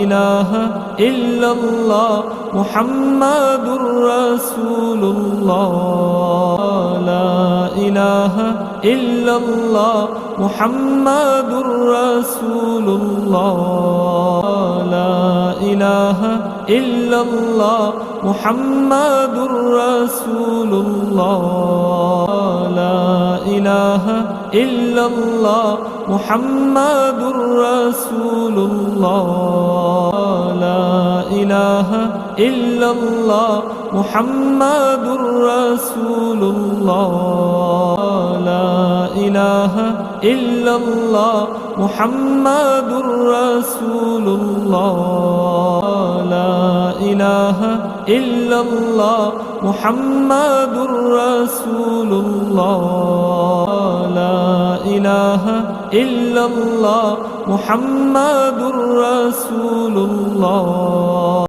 إله إلا الله محمد رسول الله لا إله إلا الله محمد رسول الله لا إله إلا الله محمد رسول الله لا إله إلا الله محمد رسول الله لا إله إلا الله محمد رسول الله لا إله إلا الله محمد رسول الله لا إله إلا الله محمد رسول الله لا إله إلا الله محمد رسول الله